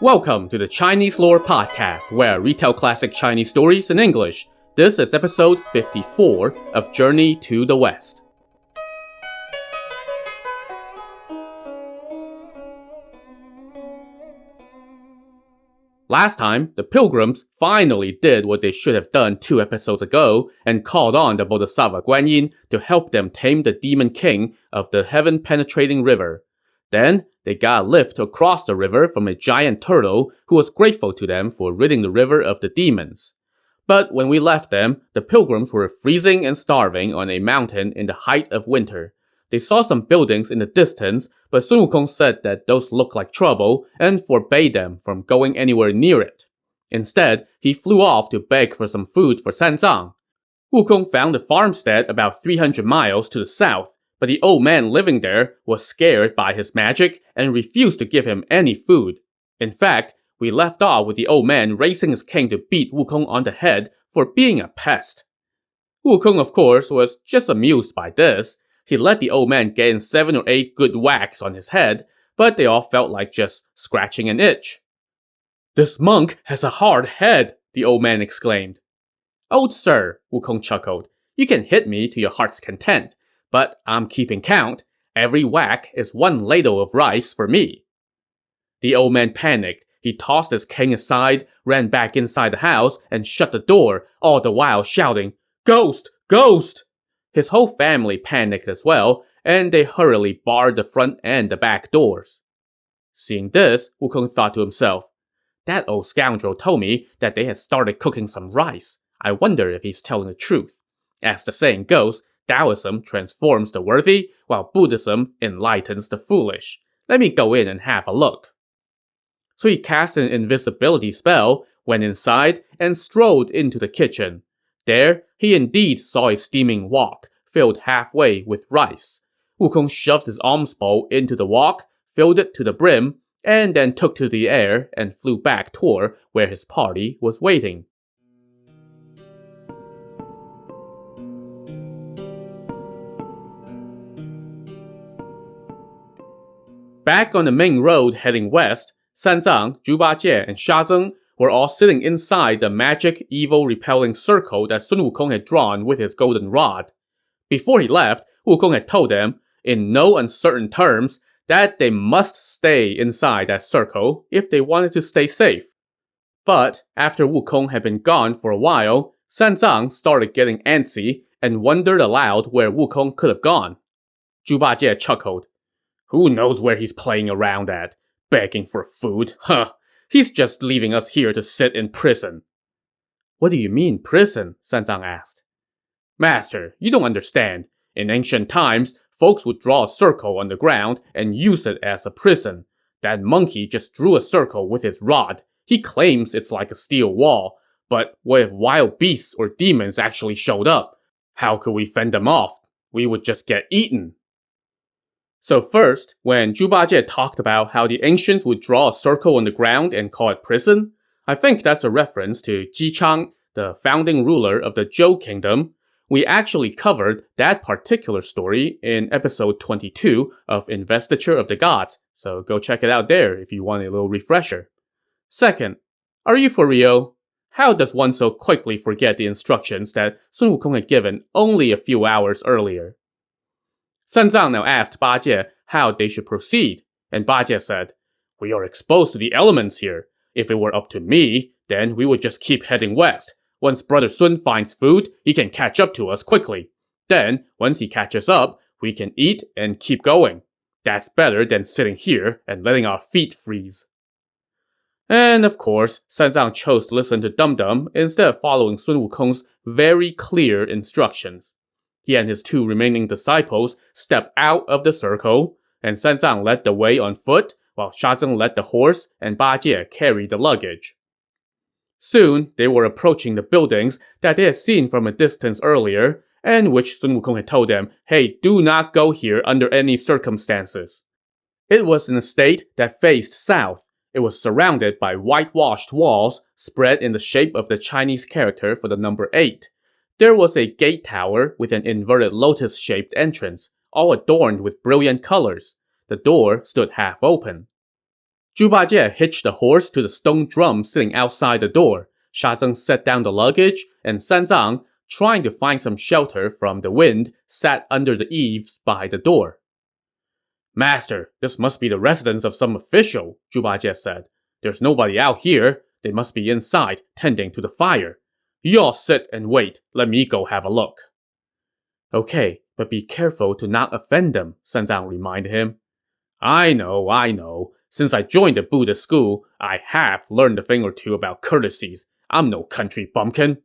Welcome to the Chinese Lore Podcast, where I retell classic Chinese stories in English. This is episode 54 of Journey to the West. Last time, the pilgrims finally did what they should have done 2 episodes ago and called on the Bodhisattva Guanyin to help them tame the demon king of the heaven-penetrating river. Then, they got a lift across the river from a giant turtle who was grateful to them for ridding the river of the demons. But when we left them, the pilgrims were freezing and starving on a mountain in the height of winter. They saw some buildings in the distance, but Sun Wukong said that those looked like trouble and forbade them from going anywhere near it. Instead, he flew off to beg for some food for Zang. Wukong found a farmstead about 300 miles to the south, but the old man living there was scared by his magic and refused to give him any food. In fact, we left off with the old man raising his cane to beat Wukong on the head for being a pest. Wukong, of course, was just amused by this. He let the old man gain 7 or 8 good whacks on his head, but they all felt like just scratching an itch. "This monk has a hard head," the old man exclaimed. "Old sir," Wukong chuckled, "you can hit me to your heart's content, but I'm keeping count. Every whack is 1 ladle of rice for me." The old man panicked. He tossed his cane aside, ran back inside the house, and shut the door, all the while shouting, "Ghost! Ghost!" His whole family panicked as well, and they hurriedly barred the front and the back doors. Seeing this, Wukong thought to himself, "That old scoundrel told me that they had started cooking some rice. I wonder if he's telling the truth. As the saying goes, Taoism transforms the worthy, while Buddhism enlightens the foolish. Let me go in and have a look." So he cast an invisibility spell, went inside, and strolled into the kitchen. There, he indeed saw a steaming wok, filled halfway with rice. Wukong shoved his alms bowl into the wok, filled it to the brim, and then took to the air and flew back toward where his party was waiting. Back on the main road heading west, Zang, Zhu Bajie, and Sha Zeng were all sitting inside the magic, evil-repelling circle that Sun Wukong had drawn with his golden rod. Before he left, Wukong had told them, in no uncertain terms, that they must stay inside that circle if they wanted to stay safe. But after Wukong had been gone for a while, Zang started getting antsy and wondered aloud where Wukong could have gone. Zhu Bajie chuckled. "Who knows where he's playing around at? Begging for food, huh? He's just leaving us here to sit in prison." "What do you mean, prison?" Zang asked. "Master, you don't understand. In ancient times, folks would draw a circle on the ground and use it as a prison. That monkey just drew a circle with his rod. He claims it's like a steel wall. But what if wild beasts or demons actually showed up? How could we fend them off? We would just get eaten." So first, when Zhu Bajie talked about how the ancients would draw a circle on the ground and call it prison, I think that's a reference to Ji Chang, the founding ruler of the Zhou kingdom. We actually covered that particular story in episode 22 of Investiture of the Gods, so go check it out there if you want a little refresher. Second, are you for real? How does one so quickly forget the instructions that Sun Wukong had given only a few hours earlier? Zang now asked Bajie how they should proceed, and Bajie said, "We are exposed to the elements here. If it were up to me, then we would just keep heading west. Once Brother Sun finds food, he can catch up to us quickly. Then, once he catches up, we can eat and keep going. That's better than sitting here and letting our feet freeze." And of course, Zang chose to listen to Dum Dum instead of following Sun Wukong's very clear instructions. He and his 2 remaining disciples stepped out of the circle, and Zang led the way on foot, while Sha Zeng led the horse and Bajie carried the luggage. Soon, they were approaching the buildings that they had seen from a distance earlier, and which Sun Wukong had told them, "Hey, do not go here under any circumstances." It was an estate that faced south. It was surrounded by whitewashed walls, spread in the shape of the Chinese character for the number 8. There was a gate tower with an inverted lotus-shaped entrance, all adorned with brilliant colors. The door stood half open. Zhu Bajie hitched the horse to the stone drum sitting outside the door. Sha Zeng set down the luggage, and Zang, trying to find some shelter from the wind, sat under the eaves by the door. Master, this must be the residence of some official, Zhu Bajie said. There's nobody out here. They must be inside, tending to the fire. You all sit and wait. Let me go have a look. Okay, but be careful to not offend them, Zang reminded him. I know. Since I joined the Buddhist school, I have learned a thing or two about courtesies. I'm no country bumpkin.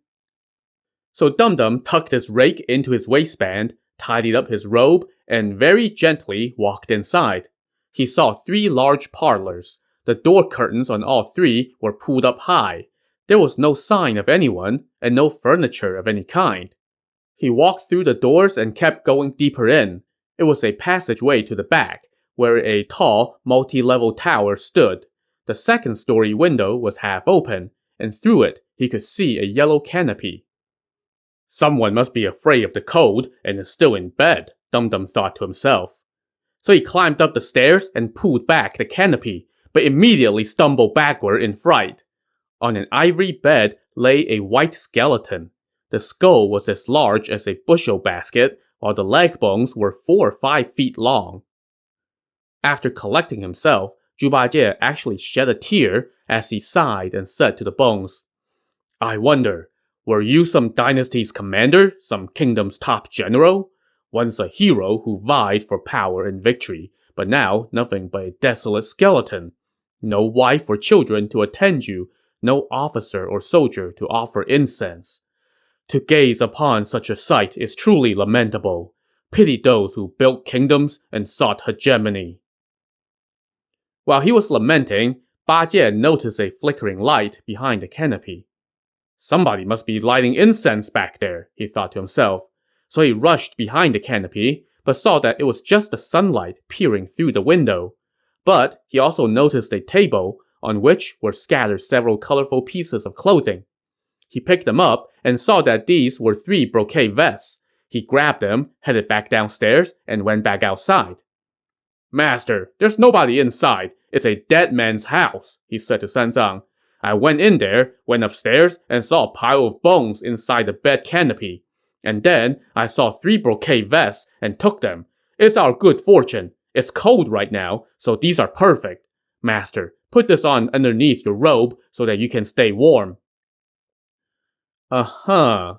So Dum Dum tucked his rake into his waistband, tidied up his robe, and very gently walked inside. He saw 3 large parlors. The door curtains on all 3 were pulled up high. There was no sign of anyone, and no furniture of any kind. He walked through the doors and kept going deeper in. It was a passageway to the back, where a tall, multi-level tower stood. The second-story window was half open, and through it he could see a yellow canopy. Someone must be afraid of the cold and is still in bed, Dum Dum thought to himself. So he climbed up the stairs and pulled back the canopy, but immediately stumbled backward in fright. On an ivory bed lay a white skeleton. The skull was as large as a bushel basket, while the leg bones were 4 or 5 feet long. After collecting himself, Zhu Bajie actually shed a tear as he sighed and said to the bones, I wonder, were you some dynasty's commander, some kingdom's top general? Once a hero who vied for power and victory, but now nothing but a desolate skeleton. No wife or children to attend you, no officer or soldier to offer incense. To gaze upon such a sight is truly lamentable. Pity those who built kingdoms and sought hegemony. While he was lamenting, Bajie noticed a flickering light behind the canopy. Somebody must be lighting incense back there, he thought to himself. So he rushed behind the canopy, but saw that it was just the sunlight peering through the window. But he also noticed a table, on which were scattered several colorful pieces of clothing. He picked them up and saw that these were 3 brocade vests. He grabbed them, headed back downstairs, and went back outside. Master, there's nobody inside. It's a dead man's house, he said to Zang. I went in there, went upstairs, and saw a pile of bones inside the bed canopy. And then I saw 3 brocade vests and took them. It's our good fortune. It's cold right now, so these are perfect. Master, put this on underneath your robe so that you can stay warm. Uh-huh.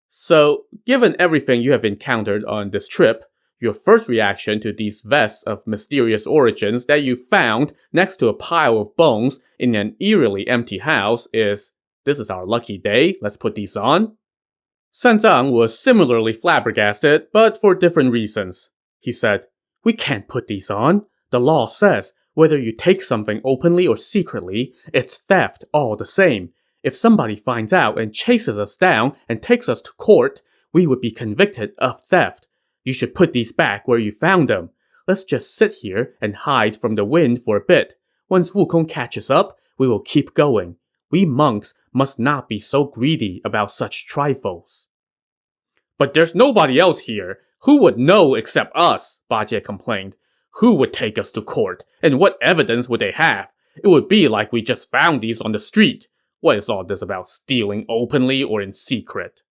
So, given everything you have encountered on this trip, your first reaction to these vests of mysterious origins that you found next to a pile of bones in an eerily empty house is, this is our lucky day, let's put these on? Zang was similarly flabbergasted, but for different reasons. He said, we can't put these on. The law says, whether you take something openly or secretly, it's theft all the same. If somebody finds out and chases us down and takes us to court, we would be convicted of theft. You should put these back where you found them. Let's just sit here and hide from the wind for a bit. Once Wukong catches up, we will keep going. We monks must not be so greedy about such trifles. But there's nobody else here. Who would know except us? Bajie complained. Who would take us to court? And what evidence would they have? It would be like we just found these on the street. What is all this about stealing openly or in secret?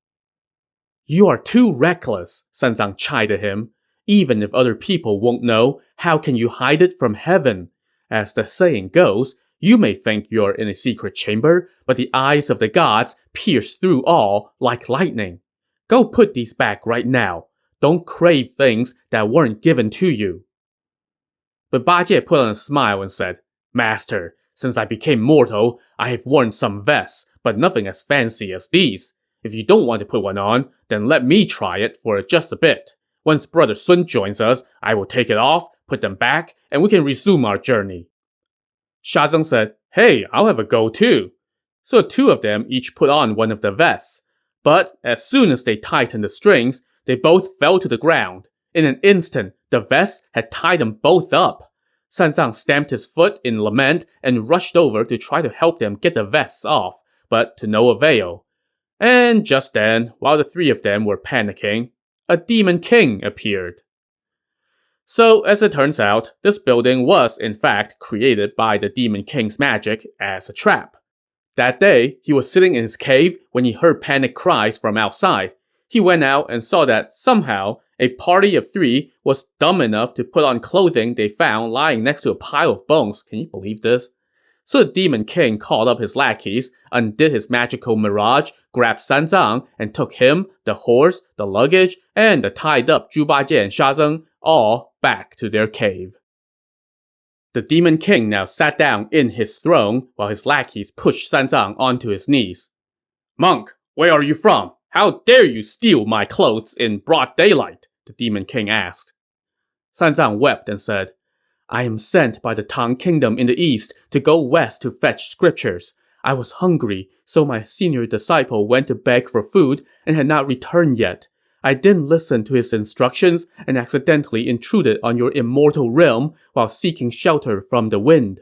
You are too reckless, Zang chided him. Even if other people won't know, how can you hide it from heaven? As the saying goes, you may think you're in a secret chamber, but the eyes of the gods pierce through all like lightning. Go put these back right now. Don't crave things that weren't given to you. But Bajie put on a smile and said, Master, since I became mortal, I have worn some vests, but nothing as fancy as these. If you don't want to put one on, then let me try it for just a bit. Once Brother Sun joins us, I will take it off, put them back, and we can resume our journey. Sha Zeng said, Hey, I'll have a go too. So the 2 of them each put on one of the vests. But as soon as they tightened the strings, they both fell to the ground. In an instant, the vests had tied them both up. Zang stamped his foot in lament and rushed over to try to help them get the vests off, but to no avail. And just then, while the 3 of them were panicking, a demon king appeared. So, as it turns out, this building was in fact created by the Demon King's magic as a trap. That day, he was sitting in his cave when he heard panic cries from outside. He went out and saw that somehow a party of 3 was dumb enough to put on clothing they found lying next to a pile of bones. Can you believe this? So the Demon King called up his lackeys, undid his magical mirage, grabbed Zang, and took him, the horse, the luggage, and the tied up Zhu Bajie and Sha Zeng all back to their cave. The Demon King now sat down in his throne while his lackeys pushed Zang onto his knees. "Monk, where are you from? How dare you steal my clothes in broad daylight?" the Demon King asked. Zang wept and said, "I am sent by the Tang Kingdom in the east to go west to fetch scriptures. I was hungry, so my senior disciple went to beg for food and had not returned yet. I didn't listen to his instructions and accidentally intruded on your immortal realm while seeking shelter from the wind.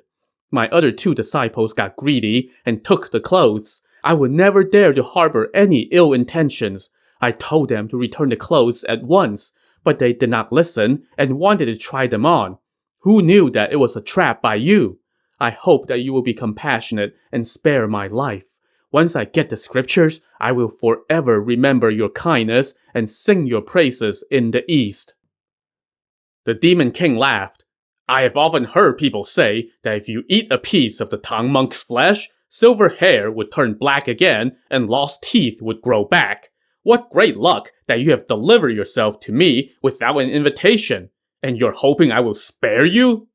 My other 2 disciples got greedy and took the clothes. I would never dare to harbor any ill intentions. I told them to return the clothes at once, but they did not listen and wanted to try them on. Who knew that it was a trap by you? I hope that you will be compassionate and spare my life. Once I get the scriptures, I will forever remember your kindness and sing your praises in the east." The Demon King laughed. "I have often heard people say that if you eat a piece of the Tang monk's flesh, silver hair would turn black again and lost teeth would grow back. What great luck that you have delivered yourself to me without an invitation, and you're hoping I will spare you?"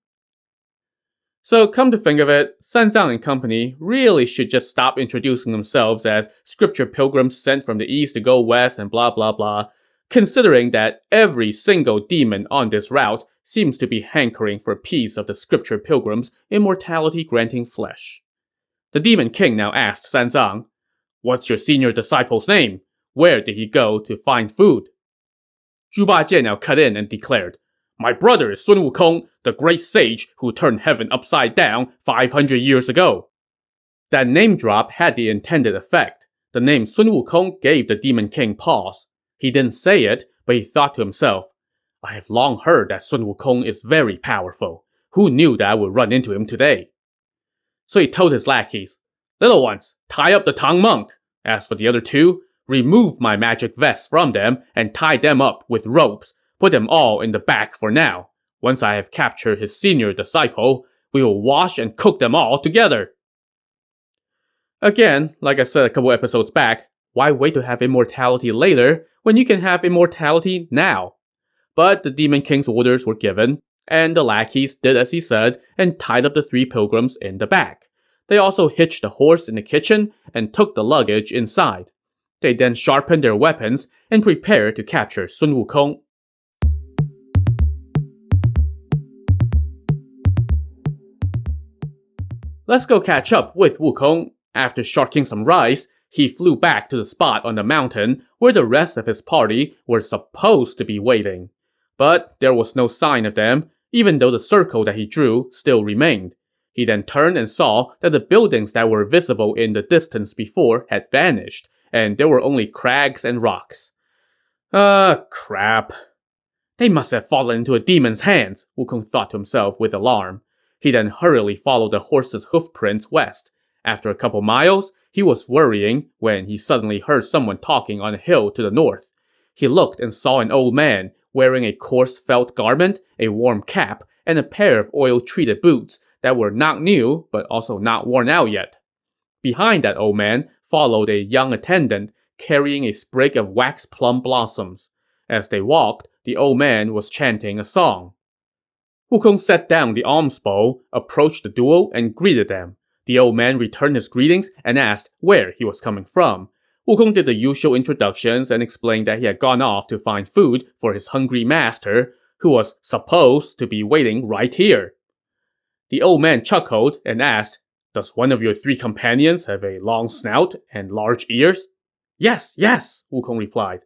So come to think of it, Zang and company really should just stop introducing themselves as scripture pilgrims sent from the east to go west and blah blah blah, considering that every single demon on this route seems to be hankering for a piece of the scripture pilgrim's immortality-granting flesh. The Demon King now asked Zang, "What's your senior disciple's name? Where did he go to find food?" Zhu Bajie now cut in and declared, "My brother is Sun Wukong, the great sage who turned heaven upside down 500 years ago." That name drop had the intended effect. The name Sun Wukong gave the Demon King pause. He didn't say it, but he thought to himself, "I have long heard that Sun Wukong is very powerful. Who knew that I would run into him today?" So he told his lackeys, "Little ones, tie up the Tang monk. As for the other 2, remove my magic vests from them and tie them up with ropes. Put them all in the back for now. Once I have captured his senior disciple, we will wash and cook them all together." Again, like I said a couple episodes back, why wait to have immortality later when you can have immortality now? But the Demon King's orders were given, and the lackeys did as he said and tied up the 3 pilgrims in the back. They also hitched the horse in the kitchen and took the luggage inside. They then sharpened their weapons and prepared to capture Sun Wukong. Let's go catch up with Wukong. After sharking some rice, he flew back to the spot on the mountain where the rest of his party were supposed to be waiting. But there was no sign of them, even though the circle that he drew still remained. He then turned and saw that the buildings that were visible in the distance before had vanished, and there were only crags and rocks. Crap. They must have fallen into a demon's hands, Wukong thought to himself with alarm. He then hurriedly followed the horse's hoofprints west. After a couple miles, he was worrying when he suddenly heard someone talking on a hill to the north. He looked and saw an old man wearing a coarse felt garment, a warm cap, and a pair of oil-treated boots that were not new but also not worn out yet. Behind that old man followed a young attendant carrying a sprig of wax plum blossoms. As they walked, the old man was chanting a song. Wukong set down the alms bowl, approached the duo, and greeted them. The old man returned his greetings and asked where he was coming from. Wukong did the usual introductions and explained that he had gone off to find food for his hungry master, who was supposed to be waiting right here. The old man chuckled and asked, "Does one of your 3 companions have a long snout and large ears?" Yes, Wukong replied.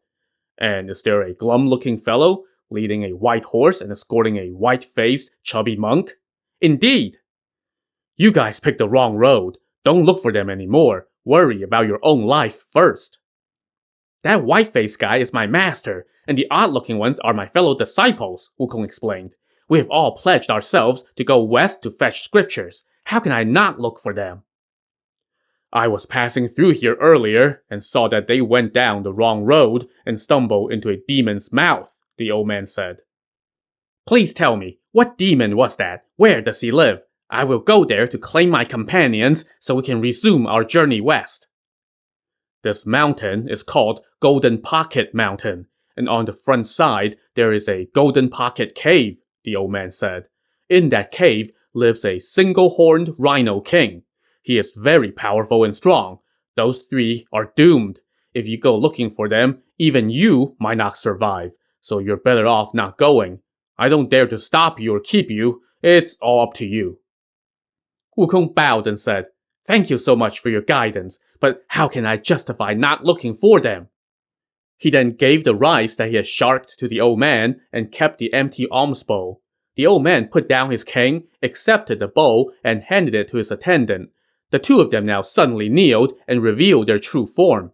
"And is there a glum-looking fellow leading a white horse and escorting a white-faced, chubby monk?" Indeed. You guys picked the wrong road. Don't look for them anymore. Worry about your own life first. That white-faced guy is my master, and the odd-looking ones are my fellow disciples, Wukong explained. We have all pledged ourselves to go west to fetch scriptures. How can I not look for them? I was passing through here earlier and saw that they went down the wrong road and stumbled into a demon's mouth, the old man said. Please tell me, what demon was that? Where does he live? I will go there to claim my companions so we can resume our journey west. This mountain is called Golden Pocket Mountain, and on the front side there is a Golden Pocket Cave, the old man said. In that cave lives a single-horned rhino king. He is very powerful and strong. Those three are doomed. If you go looking for them, even you might not survive, so you're better off not going. I don't dare to stop you or keep you. It's all up to you. Wukong bowed and said, Thank you so much for your guidance, but how can I justify not looking for them? He then gave the rice that he had sharked to the old man and kept the empty alms bowl. The old man put down his cane, accepted the bowl, and handed it to his attendant. The two of them now suddenly kneeled and revealed their true form.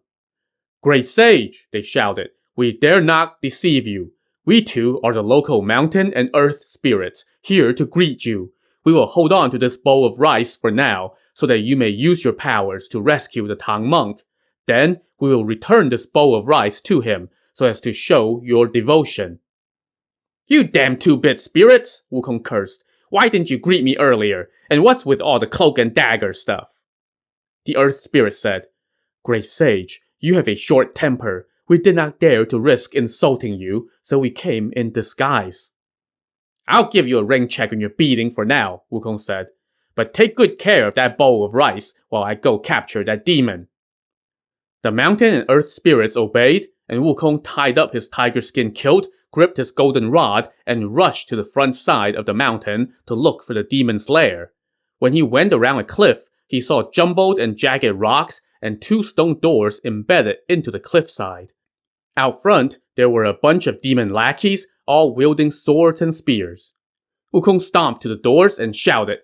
Great sage, they shouted, we dare not deceive you. We two are the local mountain and earth spirits, here to greet you. We will hold on to this bowl of rice for now, so that you may use your powers to rescue the Tang monk. Then, we will return this bowl of rice to him, so as to show your devotion. You damn two-bit spirits, Wukong cursed. Why didn't you greet me earlier? And what's with all the cloak and dagger stuff? The earth spirit said, Great sage, you have a short temper. We did not dare to risk insulting you, so we came in disguise. I'll give you a rain check on your beating for now, Wukong said. But take good care of that bowl of rice while I go capture that demon. The mountain and earth spirits obeyed, and Wukong tied up his tiger skin kilt, gripped his golden rod, and rushed to the front side of the mountain to look for the demon's lair. When he went around a cliff, he saw jumbled and jagged rocks and 2 stone doors embedded into the cliffside. Out front, there were a bunch of demon lackeys, all wielding swords and spears. Wukong stomped to the doors and shouted,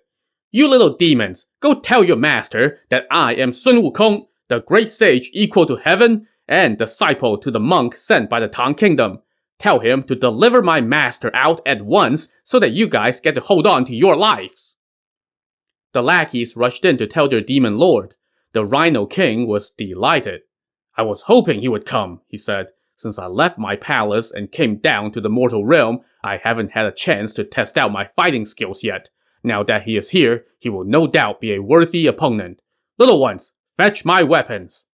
You little demons, go tell your master that I am Sun Wukong, the great sage equal to heaven, and disciple to the monk sent by the Tang Kingdom. Tell him to deliver my master out at once so that you guys get to hold on to your lives. The lackeys rushed in to tell their demon lord. The Rhino King was delighted. I was hoping he would come, he said. Since I left my palace and came down to the mortal realm, I haven't had a chance to test out my fighting skills yet. Now that he is here, he will no doubt be a worthy opponent. Little ones, fetch my weapons.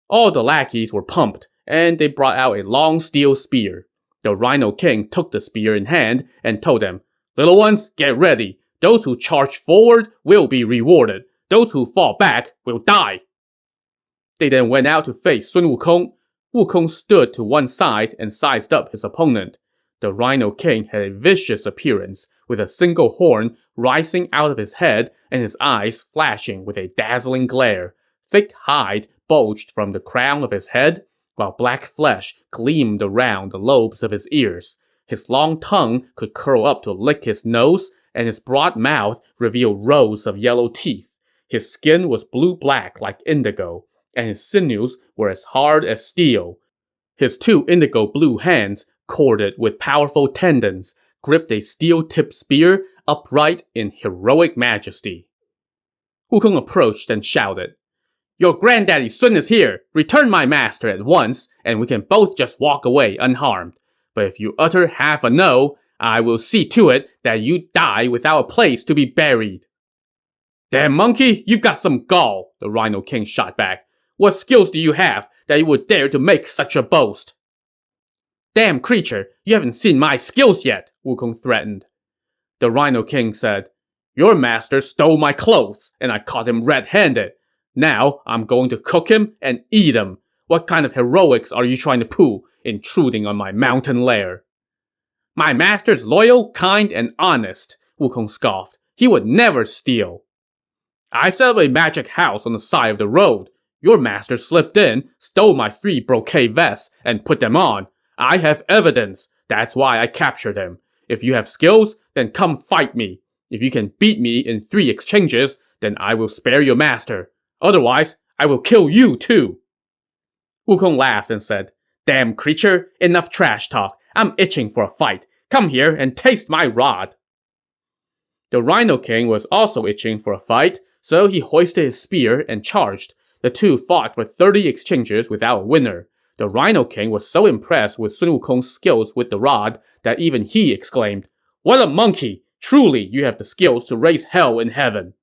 All the lackeys were pumped, and they brought out a long steel spear. The Rhino King took the spear in hand and told them, Little ones, get ready. Those who charge forward will be rewarded. Those who fall back will die. They then went out to face Sun Wukong. Wukong stood to one side and sized up his opponent. The Rhino King had a vicious appearance, with a single horn rising out of his head and his eyes flashing with a dazzling glare. Thick hide bulged from the crown of his head, while black flesh gleamed around the lobes of his ears. His long tongue could curl up to lick his nose, and his broad mouth revealed rows of yellow teeth. His skin was blue-black like indigo, and his sinews were as hard as steel. His 2 indigo-blue hands, corded with powerful tendons, gripped a steel-tipped spear upright in heroic majesty. Wukong approached and shouted, Your granddaddy Sun is here! Return my master at once, and we can both just walk away unharmed. But if you utter half a no, I will see to it that you die without a place to be buried. Damn monkey, you got some gall, the Rhino King shot back. What skills do you have that you would dare to make such a boast? Damn creature, you haven't seen my skills yet, Wukong threatened. The Rhino King said, Your master stole my clothes, and I caught him red-handed. Now, I'm going to cook him and eat him. What kind of heroics are you trying to pull, intruding on my mountain lair? My master's loyal, kind, and honest, Wukong scoffed. He would never steal. I set up a magic house on the side of the road. Your master slipped in, stole my 3 brocade vests, and put them on. I have evidence. That's why I captured him. If you have skills, then come fight me. If you can beat me in 3 exchanges, then I will spare your master. Otherwise, I will kill you too. Wukong laughed and said, "Damn creature, enough trash talk. I'm itching for a fight. Come here and taste my rod." The Rhino King was also itching for a fight, so he hoisted his spear and charged. The two fought for 30 exchanges without a winner. The Rhino King was so impressed with Sun Wukong's skills with the rod that even he exclaimed, "What a monkey! Truly, you have the skills to raise hell in heaven."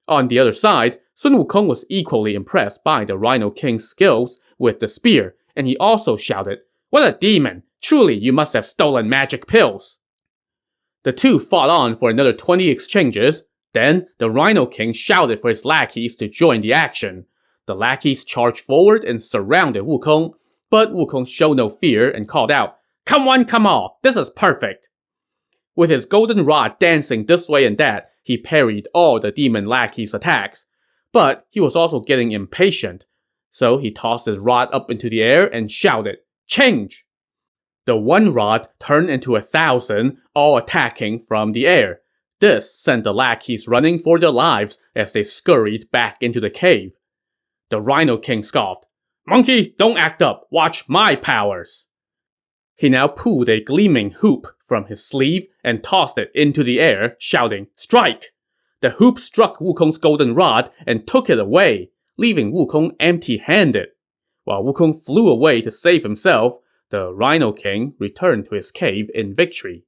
On the other side, Sun Wukong was equally impressed by the Rhino King's skills with the spear, and he also shouted, "What a demon! Truly, you must have stolen magic pills." The two fought on for another 20 exchanges. Then, the Rhino King shouted for his lackeys to join the action. The lackeys charged forward and surrounded Wukong, but Wukong showed no fear and called out, "Come one, come all! This is perfect!" With his golden rod dancing this way and that, he parried all the demon lackeys' attacks. But he was also getting impatient, so he tossed his rod up into the air and shouted, "Change!" The one rod turned into 1,000, all attacking from the air. This sent the lackeys running for their lives as they scurried back into the cave. The Rhino King scoffed, "Monkey, don't act up. Watch my powers." He now pulled a gleaming hoop from his sleeve and tossed it into the air, shouting, "Strike!" The hoop struck Wukong's golden rod and took it away, leaving Wukong empty-handed. While Wukong flew away to save himself, the Rhino King returned to his cave in victory.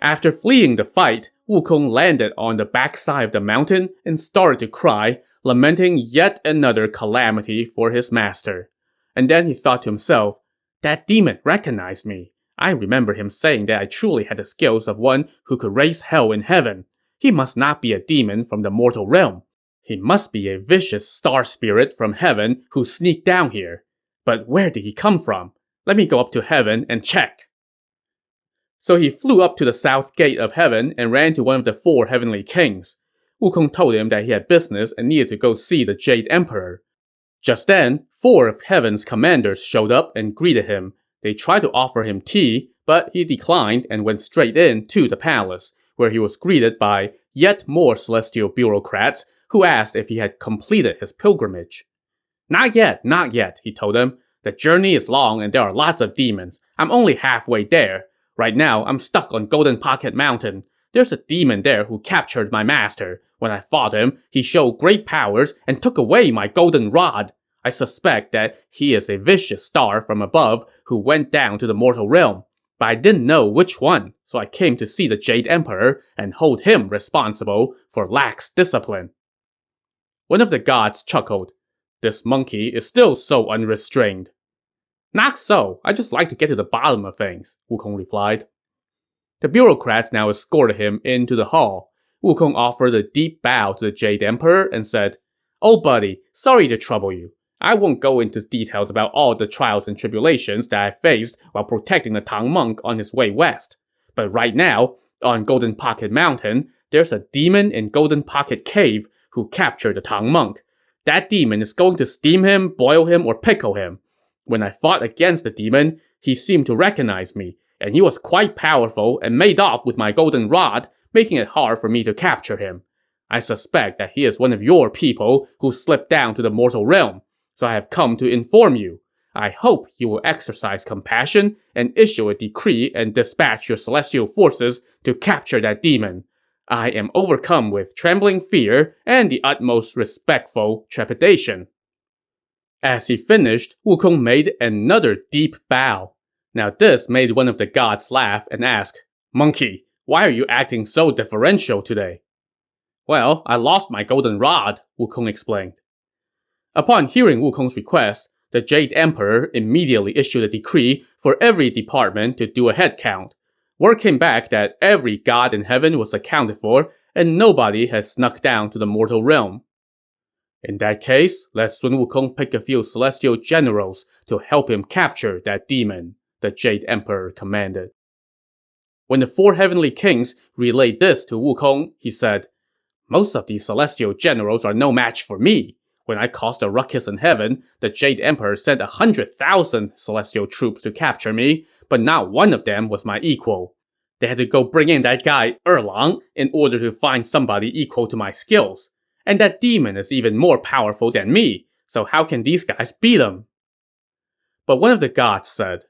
After fleeing the fight, Wukong landed on the backside of the mountain and started to cry, lamenting yet another calamity for his master. And then he thought to himself, "That demon recognized me. I remember him saying that I truly had the skills of one who could raise hell in heaven. He must not be a demon from the mortal realm. He must be a vicious star spirit from heaven who sneaked down here. But where did he come from? Let me go up to heaven and check." So he flew up to the south gate of heaven and ran to one of the 4 heavenly kings. Wukong told him that he had business and needed to go see the Jade Emperor. Just then, 4 of heaven's commanders showed up and greeted him. They tried to offer him tea, but he declined and went straight in to the palace, where he was greeted by yet more celestial bureaucrats who asked if he had completed his pilgrimage. Not yet, he told them. "The journey is long and there are lots of demons. I'm only halfway there. Right now, I'm stuck on Golden Pocket Mountain. There's a demon there who captured my master. When I fought him, he showed great powers and took away my golden rod. I suspect that he is a vicious star from above who went down to the mortal realm. But I didn't know which one, so I came to see the Jade Emperor and hold him responsible for lax discipline." One of the gods chuckled. "This monkey is still so unrestrained." "Not so. I just like to get to the bottom of things," Wukong replied. The bureaucrats now escorted him into the hall. Wukong offered a deep bow to the Jade Emperor and said, "Old buddy, sorry to trouble you. I won't go into details about all the trials and tribulations that I faced while protecting the Tang monk on his way west. But right now, on Golden Pocket Mountain, there's a demon in Golden Pocket Cave who captured the Tang monk. That demon is going to steam him, boil him, or pickle him. When I fought against the demon, he seemed to recognize me, and he was quite powerful and made off with my golden rod, making it hard for me to capture him. I suspect that he is one of your people who slipped down to the mortal realm, so I have come to inform you. I hope you will exercise compassion and issue a decree and dispatch your celestial forces to capture that demon. I am overcome with trembling fear and the utmost respectful trepidation." As he finished, Wukong made another deep bow. Now this made one of the gods laugh and ask, "Monkey, why are you acting so deferential today?" "Well, I lost my golden rod," Wukong explained. Upon hearing Wukong's request, the Jade Emperor immediately issued a decree for every department to do a head count. Word came back that every god in heaven was accounted for, and nobody has snuck down to the mortal realm. "In that case, let Sun Wukong pick a few celestial generals to help him capture that demon," the Jade Emperor commanded. When the 4 heavenly kings relayed this to Wukong, he said, "Most of these celestial generals are no match for me. When I caused a ruckus in heaven, the Jade Emperor sent 100,000 celestial troops to capture me, but not one of them was my equal. They had to go bring in that guy Erlang in order to find somebody equal to my skills. And that demon is even more powerful than me, so how can these guys beat him? But one of the gods said,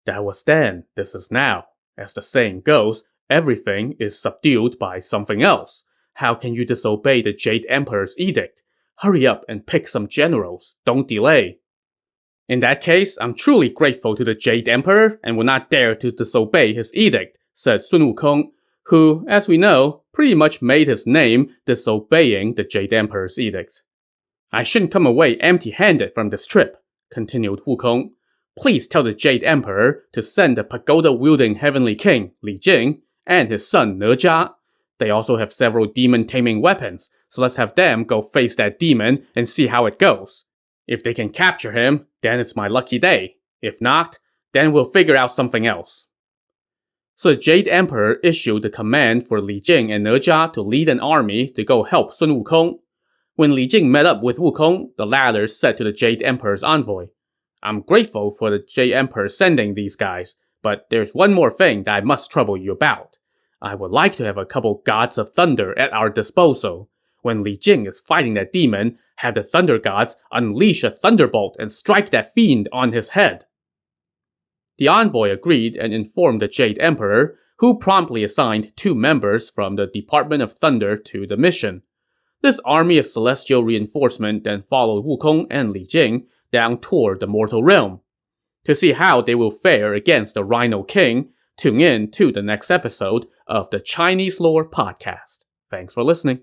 "That was then, this is now. As the saying goes, everything is subdued by something else. How can you disobey the Jade Emperor's edict? Hurry up and pick some generals. Don't delay." "In that case, I'm truly grateful to the Jade Emperor and will not dare to disobey his edict," said Sun Wukong, who, as we know, pretty much made his name disobeying the Jade Emperor's edict. "I shouldn't come away empty-handed from this trip," continued Wukong. "Please tell the Jade Emperor to send the pagoda-wielding Heavenly King, Li Jing, and his son Ne Zha. They also have several demon-taming weapons, so let's have them go face that demon and see how it goes. If they can capture him, then it's my lucky day. If not, then we'll figure out something else." So the Jade Emperor issued the command for Li Jing and Ne Zha to lead an army to go help Sun Wukong. When Li Jing met up with Wukong, the latter said to the Jade Emperor's envoy, "I'm grateful for the Jade Emperor sending these guys, but there's one more thing that I must trouble you about. I would like to have a couple gods of thunder at our disposal. When Li Jing is fighting that demon, have the thunder gods unleash a thunderbolt and strike that fiend on his head." The envoy agreed and informed the Jade Emperor, who promptly assigned 2 members from the Department of Thunder to the mission. This army of celestial reinforcement then followed Wukong and Li Jing down toward the mortal realm. To see how they will fare against the Rhino King, tune in to the next episode of the Chinese Lore Podcast. Thanks for listening.